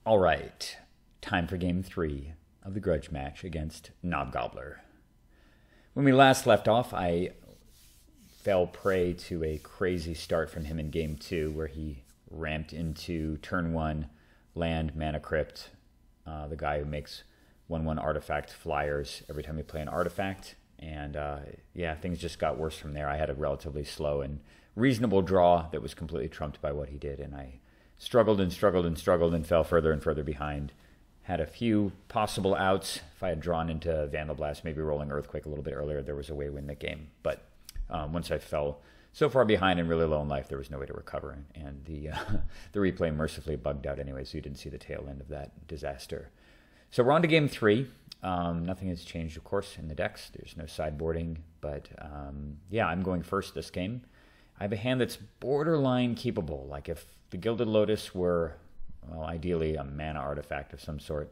All right, time for game 3 of the grudge match against Knobgobbler. When we last left off, I fell prey to a crazy start from him in game 2 where he ramped into turn 1, land, mana crypt, the guy who makes 1/1 artifact flyers every time you play an artifact. And yeah, things just got worse from there. I had a relatively slow and reasonable draw that was completely trumped by what he did, and I struggled and struggled and struggled and fell further and further behind. Had a few possible outs. If I had drawn into Vandal Blast, maybe rolling Earthquake a little bit earlier, there was a way to win the game. But once I fell so far behind and really low in life, there was no way to recover. And the replay mercifully bugged out anyway, so you didn't see the tail end of that disaster. So we're on to game 3. Nothing has changed, of course, in the decks. There's no sideboarding. But yeah, I'm going first this game. I have a hand that's borderline keepable. Like if the Gilded Lotus were, well, ideally a mana artifact of some sort,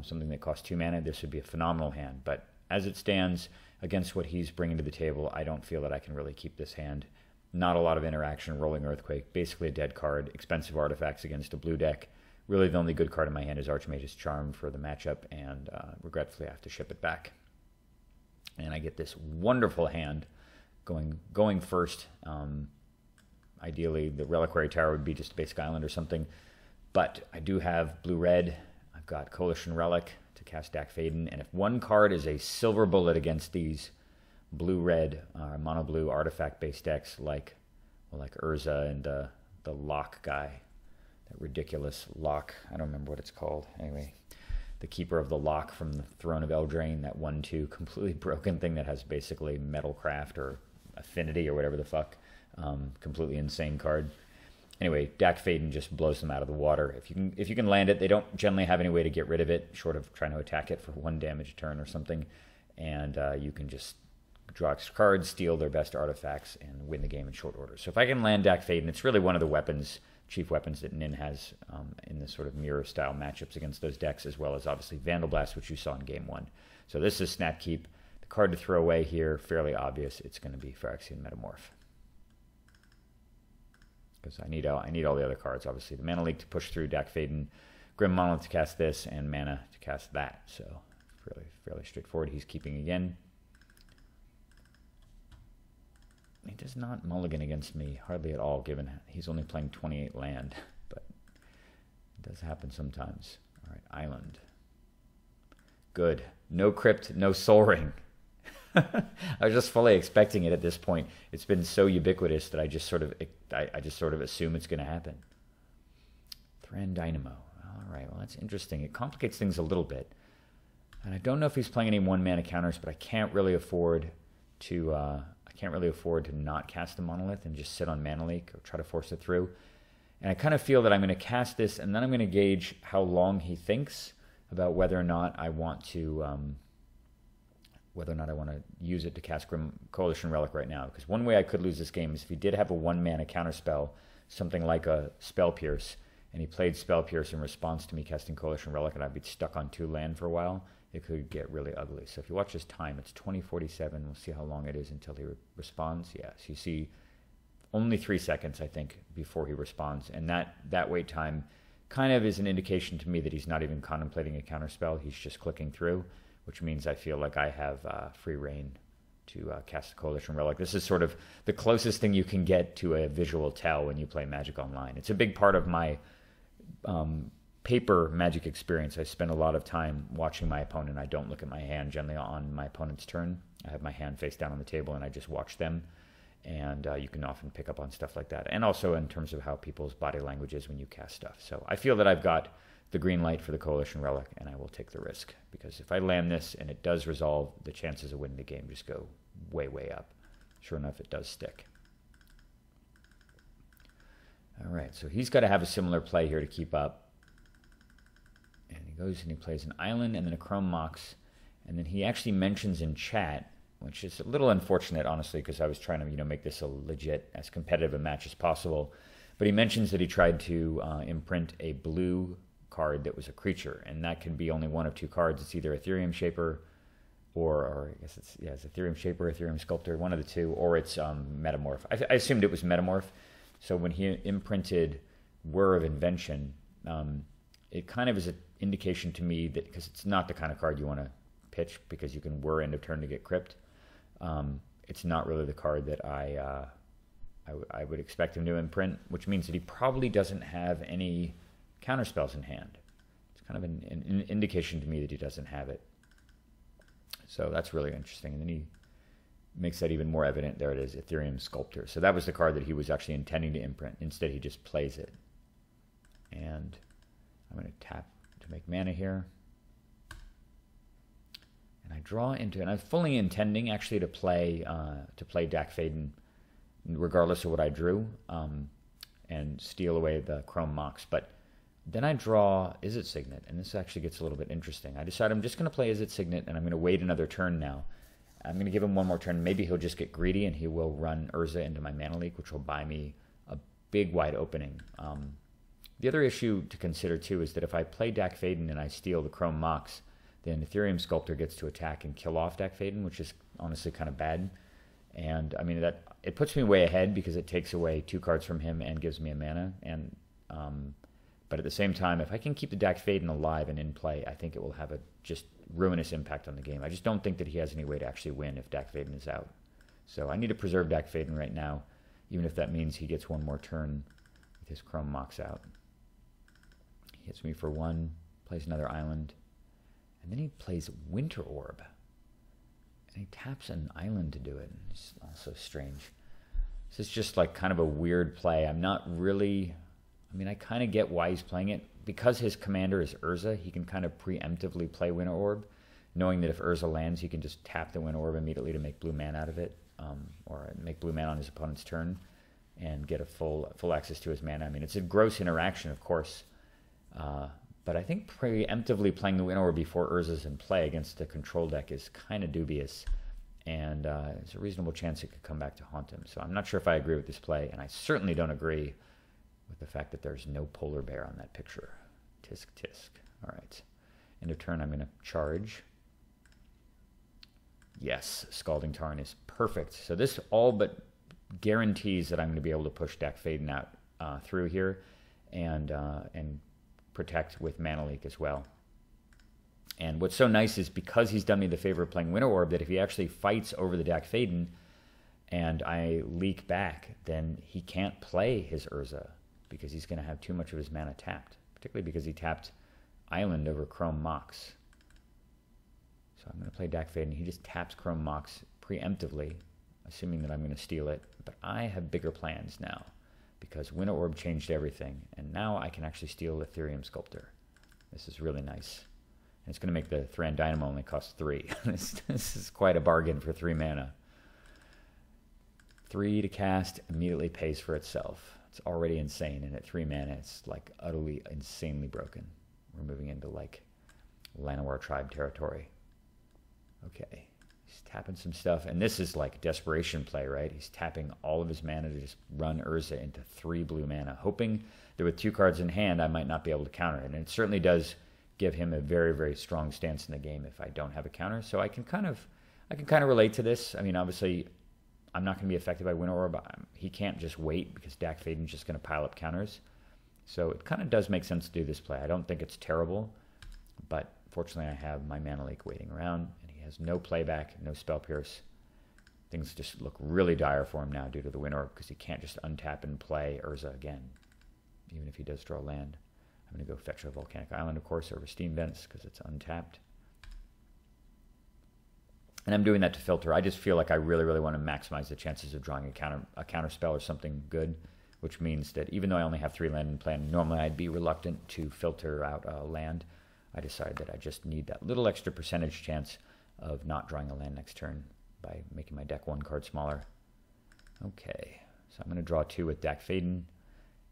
something that costs 2 mana, this would be a phenomenal hand. But as it stands, against what he's bringing to the table, I don't feel that I can really keep this hand. Not a lot of interaction, rolling Earthquake, basically a dead card, expensive artifacts against a blue deck. Really the only good card in my hand is Archmage's Charm for the matchup, and regretfully I have to ship it back. And I get this wonderful hand going first. Ideally, the Reliquary Tower would be just a basic island or something. But I do have blue-red. I've got Coalition Relic to cast Dak Faden. And if one card is a silver bullet against these blue-red, mono-blue artifact-based decks like Urza and the Lock guy, that ridiculous Lock, I don't remember what it's called. Anyway, the Keeper of the Lock from the Throne of Eldraine, that 1/2 completely broken thing that has basically Metalcraft or Affinity or whatever the fuck. Completely insane card. Anyway, Dak Faden just blows them out of the water. If you can land it, they don't generally have any way to get rid of it, short of trying to attack it for 1 damage a turn or something. And you can just draw extra cards, steal their best artifacts, and win the game in short order. So if I can land Dak Faden, it's really one of the chief weapons that Nin has in this sort of mirror-style matchups against those decks, as well as obviously Vandal Blast, which you saw in game 1. So this is Snap Keep. The card to throw away here, fairly obvious. It's going to be Phyrexian Metamorph. Because I need all the other cards, obviously. The Mana Leak to push through Dak Faden, Grim Monolith to cast this, and mana to cast that. So fairly straightforward. He's keeping again. He does not mulligan against me, hardly at all, given he's only playing 28 land. But it does happen sometimes. All right, Island. Good. No Crypt, no Soul Ring. I was just fully expecting it at this point. It's been so ubiquitous that I just sort of assume it's going to happen. Thran Dynamo. All right, well that's interesting. It complicates things a little bit, and I don't know if he's playing any 1-mana counters, but I can't really afford to not cast the Monolith and just sit on Mana Leak or try to force it through. And I kind of feel that I'm going to cast this, and then I'm going to gauge how long he thinks about whether or not I want to. Use it to cast Coalition Relic right now. Because one way I could lose this game is if he did have a 1-mana counterspell, something like a Spell Pierce, and he played Spell Pierce in response to me casting Coalition Relic, and I'd be stuck on 2 land for a while, it could get really ugly. So if you watch his time, it's 20:47. We'll see how long it is until he responds. Yes, you see only 3 seconds, I think, before he responds. And that wait time kind of is an indication to me that he's not even contemplating a counterspell. He's just clicking through, which means I feel like I have free reign to cast the Coalition Relic. This is sort of the closest thing you can get to a visual tell when you play Magic Online. It's a big part of my paper Magic experience. I spend a lot of time watching my opponent. I don't look at my hand generally on my opponent's turn. I have my hand face down on the table and I just watch them. And you can often pick up on stuff like that. And also in terms of how people's body language is when you cast stuff. So I feel that I've got the green light for the Coalition Relic, and I will take the risk. Because if I land this and it does resolve, the chances of winning the game just go way, way up. Sure enough, it does stick. All right, so he's got to have a similar play here to keep up. And he goes and he plays an Island and then a Chrome Mox. And then he actually mentions in chat, which is a little unfortunate, honestly, because I was trying to make this a legit, as competitive a match as possible. But he mentions that he tried to imprint a blue card that was a creature, and that can be only one of 2 cards. It's either Ethereum Shaper or I guess it's Ethereum Shaper, Ethereum Sculptor, one of the 2, or it's Metamorph. I assumed it was Metamorph. So when he imprinted Whir of Invention, it kind of is an indication to me that, because it's not the kind of card you want to pitch because you can whir end of turn to get crypt. It's not really the card that I would expect him to imprint, which means that he probably doesn't have any counter spells in hand. It's kind of an indication to me that he doesn't have it. So that's really interesting. And then he makes that even more evident. There it is, Ethereum Sculptor. So that was the card that he was actually intending to imprint. Instead, he just plays it. And I'm going to tap to make mana here. And I draw into it. And I'm fully intending actually to play Dak Faden regardless of what I drew, and steal away the Chrome Mox. But then I draw Izzet Signet, and this actually gets a little bit interesting. I decide I'm just going to play Izzet Signet, and I'm going to wait another turn now. I'm going to give him one more turn. Maybe he'll just get greedy, and he will run Urza into my Mana Leak, which will buy me a big wide opening. The other issue to consider, too, is that if I play Dak Faden and I steal the Chrome Mox, then Ethereum Sculptor gets to attack and kill off Dak Faden, which is honestly kind of bad. And I mean, that it puts me way ahead because it takes away 2 cards from him and gives me a mana. And but at the same time, if I can keep the Dak Faden alive and in play, I think it will have a just ruinous impact on the game. I just don't think that he has any way to actually win if Dak Faden is out. So I need to preserve Dak Faden right now, even if that means he gets one more turn with his Chrome Mox out. He hits me for 1, plays another island, and then he plays Winter Orb. And he taps an island to do it. It's also strange. This is just like kind of a weird play. I'm not really... I mean, I kind of get why he's playing it. Because his commander is Urza, he can kind of preemptively play Winter Orb, knowing that if Urza lands, he can just tap the Winter Orb immediately to make blue mana out of it, or make blue mana on his opponent's turn, and get a full access to his mana. I mean, it's a gross interaction, of course, but I think preemptively playing the Winter Orb before Urza's in play against the control deck is kind of dubious, and there's a reasonable chance it could come back to haunt him. So I'm not sure if I agree with this play, and I certainly don't agree with the fact that there's no polar bear on that picture. Tisk, tisk. All right. End of turn, I'm going to charge. Yes, Scalding Tarn is perfect. So this all but guarantees that I'm going to be able to push Dak Faden out through here and protect with Mana Leak as well. And what's so nice is because he's done me the favor of playing Winter Orb, that if he actually fights over the Dak Faden and I leak back, then he can't play his Urza because he's going to have too much of his mana tapped, particularly because he tapped Island over Chrome Mox. So I'm going to play Dak Faden. He just taps Chrome Mox preemptively, assuming that I'm going to steal it. But I have bigger plans now because Winter Orb changed everything, and now I can actually steal Ethereum Sculptor. This is really nice. And it's going to make the Thran Dynamo only cost 3. This is quite a bargain for 3 mana. 3 to cast immediately pays for itself. It's already insane, and at 3 mana, it's like utterly insanely broken. We're moving into like Llanowar Tribe territory. Okay, he's tapping some stuff, and this is like desperation play, right? He's tapping all of his mana to just run Urza into 3 blue mana, hoping that with 2 cards in hand, I might not be able to counter it. And it certainly does give him a very, very strong stance in the game if I don't have a counter. So I can kind of relate to this. I mean, obviously, I'm not going to be affected by Winter Orb. He can't just wait because Dak Faden's just going to pile up counters. So it kind of does make sense to do this play. I don't think it's terrible, but fortunately I have my Mana Leak waiting around, and he has no playback, no Spell Pierce. Things just look really dire for him now due to the Winter Orb because he can't just untap and play Urza again, even if he does draw land. I'm going to go fetch a Volcanic Island, of course, over Steam Vents because it's untapped. And I'm doing that to filter. I just feel like I really, really want to maximize the chances of drawing a counter spell or something good, which means that even though I only have 3 land in play, normally I'd be reluctant to filter out land. I decided that I just need that little extra percentage chance of not drawing a land next turn by making my deck 1 card smaller. Okay, so I'm going to draw 2 with Dak Faden,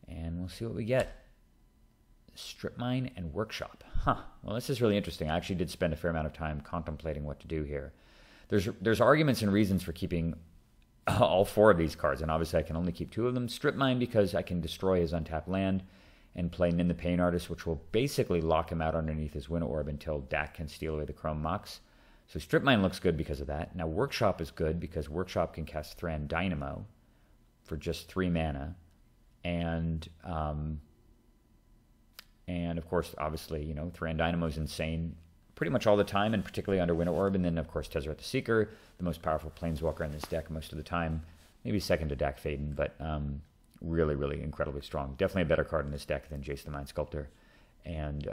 and we'll see what we get. Strip Mine and Workshop. Well, this is really interesting. I actually did spend a fair amount of time contemplating what to do here. There's arguments and reasons for keeping all 4 of these cards, and obviously I can only keep 2 of them. Strip Mine because I can destroy his untapped land and play Nin the Pain Artist, which will basically lock him out underneath his Winter Orb until Dak can steal away the Chrome Mox. So Strip Mine looks good because of that. Now Workshop is good because Workshop can cast Thran Dynamo for just 3 mana, and And of course, obviously, you know, Thran Dynamo is insane pretty much all the time, and particularly under Winter Orb. And then, of course, Tezzeret the Seeker, the most powerful Planeswalker in this deck most of the time. Maybe second to Dak Faden, but really, really incredibly strong. Definitely a better card in this deck than Jace the Mind Sculptor. And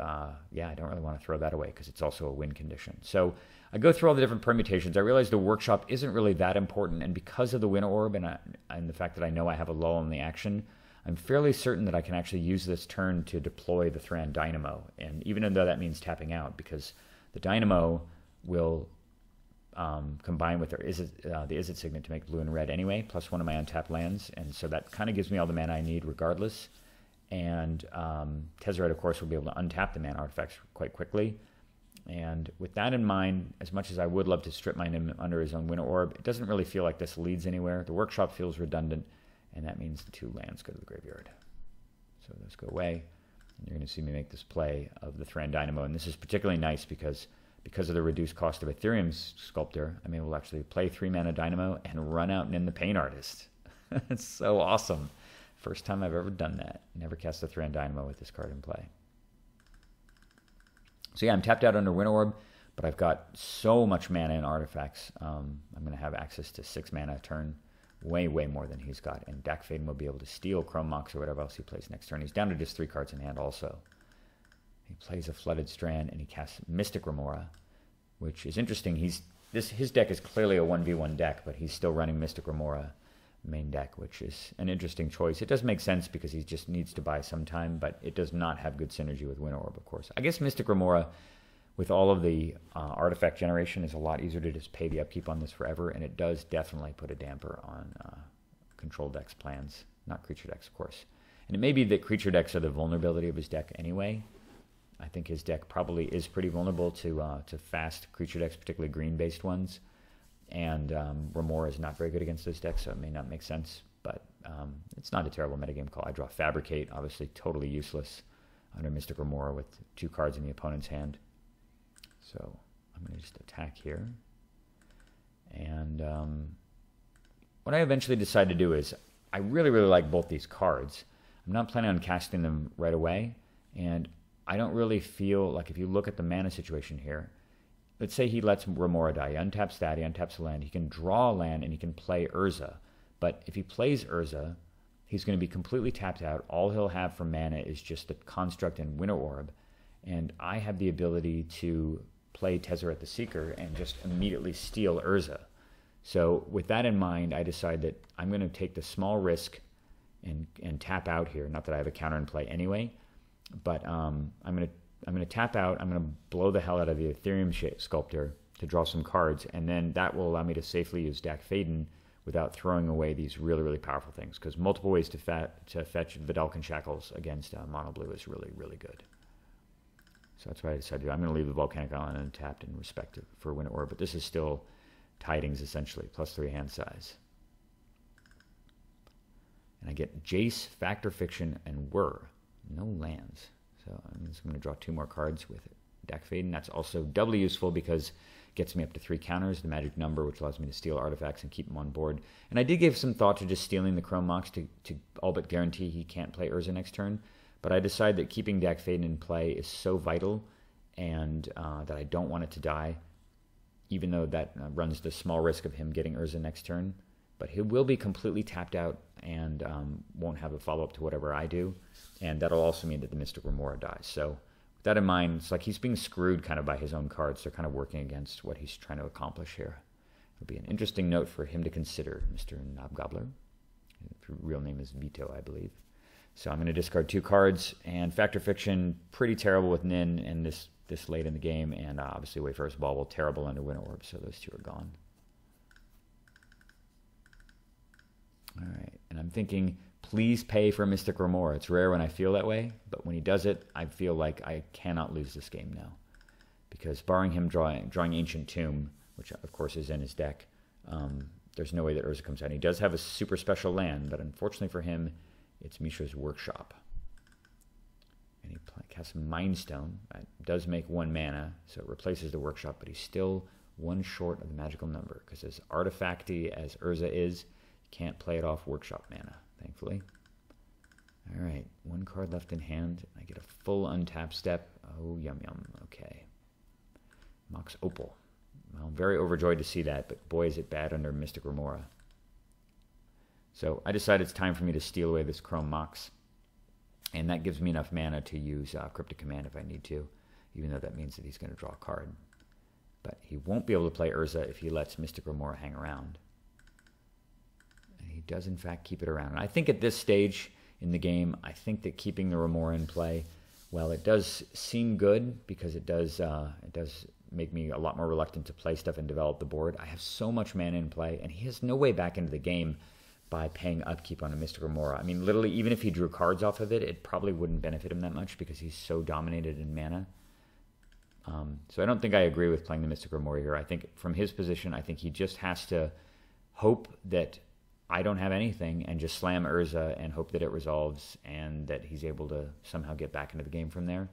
yeah, I don't really want to throw that away because it's also a win condition. So I go through all the different permutations. I realize the workshop isn't really that important. And because of the Winter Orb and the fact that I know I have a lull in the action, I'm fairly certain that I can actually use this turn to deploy the Thran Dynamo. And even though that means tapping out, because the Dynamo will combine with the Izzet Signet to make blue and red anyway, plus one of my untapped lands. And so that kind of gives me all the mana I need regardless. And Tezzeret, of course, will be able to untap the mana artifacts quite quickly. And with that in mind, as much as I would love to strip mine him under his own Winter Orb, it doesn't really feel like this leads anywhere. The workshop feels redundant, and that means the 2 lands go to the graveyard. So those go away, and you're going to see me make this play of the Thran Dynamo. And this is particularly nice because of the reduced cost of Ethereum Sculptor, I'm able to actually play 3 mana Dynamo and run out and in the Pain Artist. It's so awesome. First time I've ever done that. Never cast a Thran Dynamo with this card in play. So yeah, I'm tapped out under Winter Orb, but I've got so much mana and artifacts. I'm going to have access to 6 mana a turn, way, way more than he's got. And Dak Faden will be able to steal Chrome Mox or whatever else he plays next turn. He's down to just 3 cards in hand also. He plays a Flooded Strand, and he casts Mystic Remora, which is interesting. His deck is clearly a 1v1 deck, but he's still running Mystic Remora main deck, which is an interesting choice. It does make sense because he just needs to buy some time, but it does not have good synergy with Winter Orb, of course. I guess Mystic Remora, with all of the artifact generation, is a lot easier to just pay the upkeep on this forever, and it does definitely put a damper on control decks plans, not creature decks, of course. And it may be that creature decks are the vulnerability of his deck anyway. I think his deck probably is pretty vulnerable to fast creature decks, particularly green-based ones. And Remora is not very good against this deck, so it may not make sense. But it's not a terrible metagame call. I draw Fabricate, obviously totally useless under Mystic Remora with 2 cards in the opponent's hand. So I'm going to just attack here. And what I eventually decide to do is, I really, really like both these cards. I'm not planning on casting them right away. And I don't really feel like, if you look at the mana situation here, let's say he lets Remora die. He untaps that, he untaps a land. He can draw a land, and he can play Urza. But if he plays Urza, he's going to be completely tapped out. All he'll have for mana is just the Construct and Winter Orb. And I have the ability to play Tezzeret the Seeker and just immediately steal Urza. So with that in mind, I decide that I'm going to take the small risk and tap out here. Not that I have a counter in play anyway, but I'm going to tap out. I'm going to blow the hell out of the Ethereum Sculptor to draw some cards, and then that will allow me to safely use Dak Faden without throwing away these really, really powerful things, because multiple ways to fetch Vidalcan Shackles against Mono Blue is really, really good. So that's what I decided to do. I'm going to leave the Volcanic Island untapped in respect for Winter Orb, but this is still Tidings, essentially, +3 hand size. And I get Jace, Factor Fiction, and Whir. No lands. So I'm just going to draw 2 more cards with Dak Faden. That's also doubly useful because it gets me up to 3 counters, the magic number, which allows me to steal artifacts and keep them on board. And I did give some thought to just stealing the Chrome Mox to all but guarantee he can't play Urza next turn. But I decided that keeping Dak Faden in play is so vital, and that I don't want it to die, even though that runs the small risk of him getting Urza next turn. But he will be completely tapped out and won't have a follow-up to whatever I do. And that'll also mean that the Mystic Remora dies. So with that in mind, it's like he's being screwed kind of by his own cards. They're kind of working against what he's trying to accomplish here. It'll be an interesting note for him to consider, Mr. Knobgobbler. His real name is Vito, I believe. So I'm going to discard 2 cards. And Factor Fiction, pretty terrible with Nin and this late in the game. And obviously Wayfarer's Bauble, terrible under Winter Orb. So those 2 are gone. All right, and I'm thinking, please pay for Mystic Remora. It's rare when I feel that way, but when he does it, I feel like I cannot lose this game now. Because barring him drawing Ancient Tomb, which of course is in his deck, there's no way that Urza comes out. He does have a super special land, but unfortunately for him, it's Mishra's Workshop. And he casts Mind Stone. It does make 1 mana, so it replaces the Workshop, but he's still 1 short of the magical number, because as artifacty as Urza is, can't play it off Workshop mana, thankfully. All right, one card left in hand. I get a full untap step. Oh, yum yum. Okay. Mox Opal. Well, I'm very overjoyed to see that, but boy, is it bad under Mystic Remora. So I decided it's time for me to steal away this Chrome Mox. And that gives me enough mana to use Cryptic Command if I need to, even though that means that he's going to draw a card. But he won't be able to play Urza if he lets Mystic Remora hang around. And he does, in fact, keep it around. And I think at this stage in the game, I think that keeping the Remora in play, well, it does seem good because it does make me a lot more reluctant to play stuff and develop the board. I have so much mana in play, and he has no way back into the game by paying upkeep on a Mystic Remora. I mean, literally, even if he drew cards off of it, it probably wouldn't benefit him that much because he's so dominated in mana. So I don't think I agree with playing the Mystic Remora here. I think from his position, I think he just has to hope that I don't have anything and just slam Urza and hope that it resolves and that he's able to somehow get back into the game from there.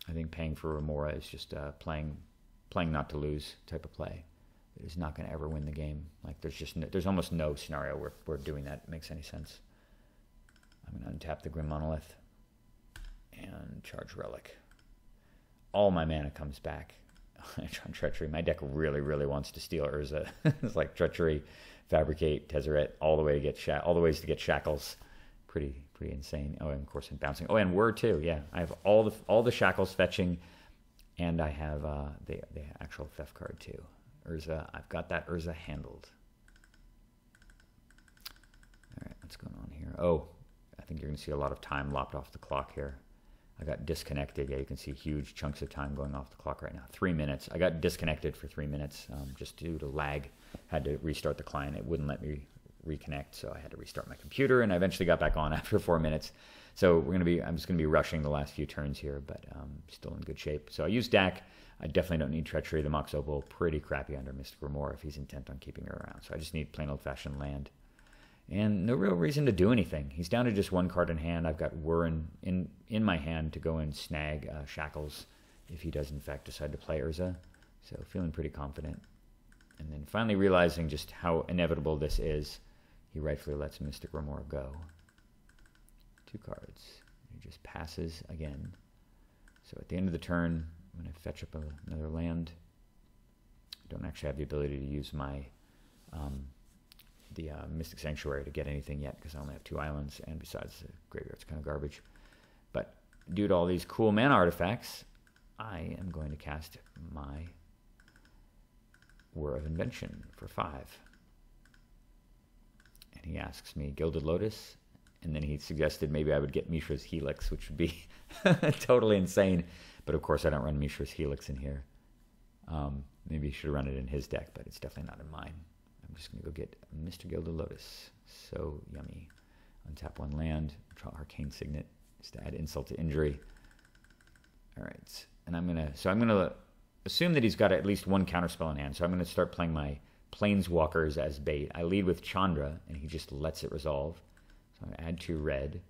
I think paying for Remora is just playing not to lose type of play. It is not going to ever win the game. Like there's almost no scenario where doing that makes any sense. I'm going to untap the Grim Monolith and charge Relic. All my mana comes back. On Treachery. My deck really, really wants to steal Urza. It's like Treachery, Fabricate, Tezzeret, all the ways to get Shackles. Pretty insane. Oh, and of course I'm bouncing. Oh, and Whir too. Yeah, I have all the Shackles fetching, and I have the actual theft card too. Urza. I've got that Urza handled. All right, what's going on here? Oh, I think you're going to see a lot of time lopped off the clock here. I got disconnected. Yeah, you can see huge chunks of time going off the clock right now. 3 minutes. I got disconnected for 3 minutes just due to lag. Had to restart the client. It wouldn't let me reconnect, so I had to restart my computer, and I eventually got back on after 4 minutes. So I'm just gonna be rushing the last few turns here, but still in good shape. So I use DAC. I definitely don't need Treachery. The Mox Opal, pretty crappy under Mystic Remora if he's intent on keeping her around. So I just need plain old-fashioned land. And no real reason to do anything. He's down to just one card in hand. I've got Whir in my hand to go and snag Shackles if he does in fact decide to play Urza. So feeling pretty confident. And then finally realizing just how inevitable this is, he rightfully lets Mystic Remora go. 2 cards. He just passes again. So at the end of the turn, I'm going to fetch up another land. I don't actually have the ability to use my Mystic Sanctuary to get anything yet because I only have 2 islands, and besides the graveyard's kind of garbage. But due to all these cool mana artifacts, I am going to cast my Whir of Invention for 5. And he asks me Gilded Lotus, and then he suggested maybe I would get Mishra's Helix, which would be totally insane. But of course I don't run Mishra's Helix in here. Maybe he should have run it in his deck, but it's definitely not in mine. I'm just going to go get Mr. Gilded Lotus. So yummy. Untap 1 land, draw Arcane Signet, just to add insult to injury. All right, and I'm going to assume that he's got at least 1 counterspell in hand. So I'm going to start playing my Planeswalkers as bait. I lead with Chandra, and he just lets it resolve. So I'm going to add 2 red.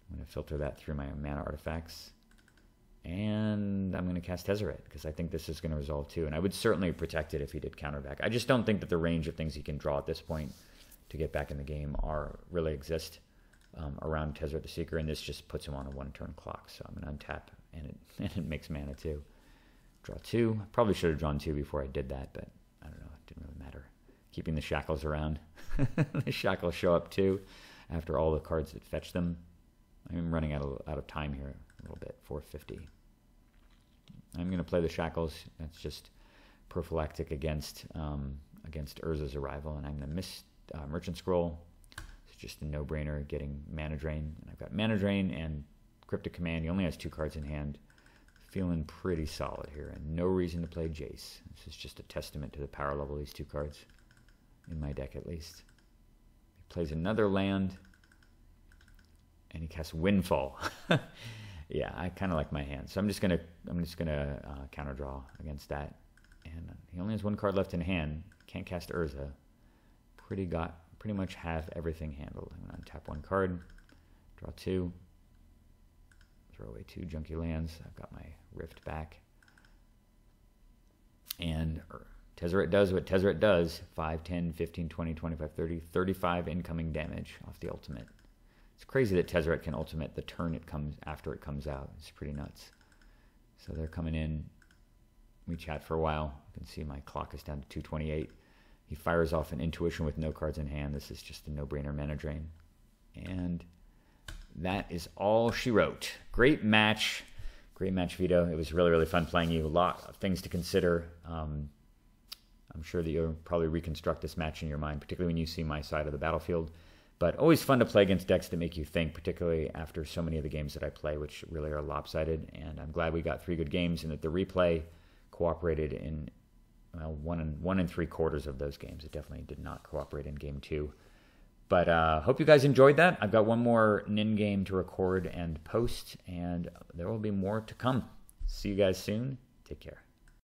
I'm going to filter that through my mana artifacts. And I'm going to cast Tezzeret, because I think this is going to resolve too. And I would certainly protect it if he did counterback. I just don't think that the range of things he can draw at this point to get back in the game really exist around Tezzeret the Seeker, and this just puts him on a 1-turn clock. So I'm going to untap, and it makes mana too. Draw 2. Probably should have drawn 2 before I did that, but I don't know. It didn't really matter. Keeping the Shackles around. The Shackles show up too after all the cards that fetch them. I'm running out of time here a little bit. 450. I'm going to play the Shackles. That's just prophylactic against Urza's arrival, and I'm going to miss Merchant Scroll. It's just a no-brainer getting Mana Drain. And I've got Mana Drain and Cryptic Command. He only has 2 cards in hand. Feeling pretty solid here, and no reason to play Jace. This is just a testament to the power level of these 2 cards, in my deck at least. He plays another land, and he casts Windfall. Yeah, I kind of like my hand, so I'm just gonna counter draw against that. And he only has 1 card left in hand. Can't cast Urza. Pretty much have everything handled. I'm gonna untap 1 card, draw 2, throw away 2 junky lands. I've got my Rift back, and Tezzeret does what Tezzeret does. 5, 10, 15, 20, 25, 30, 35 incoming damage off the ultimate. It's crazy that Tezzeret can ultimate the turn it comes after it comes out. It's pretty nuts. So they're coming in. We chat for a while. You can see my clock is down to 228. He fires off an Intuition with no cards in hand. This is just a no-brainer mana drain. And that is all she wrote. Great match. Great match, Vito. It was really, really fun playing you. A lot of things to consider. I'm sure that you'll probably reconstruct this match in your mind, particularly when you see my side of the battlefield. But always fun to play against decks that make you think, particularly after so many of the games that I play, which really are lopsided. And I'm glad we got 3 good games and that the replay cooperated in 1 3/4 of those games. It definitely did not cooperate in game 2. But hope you guys enjoyed that. I've got one more Nin game to record and post, and there will be more to come. See you guys soon. Take care.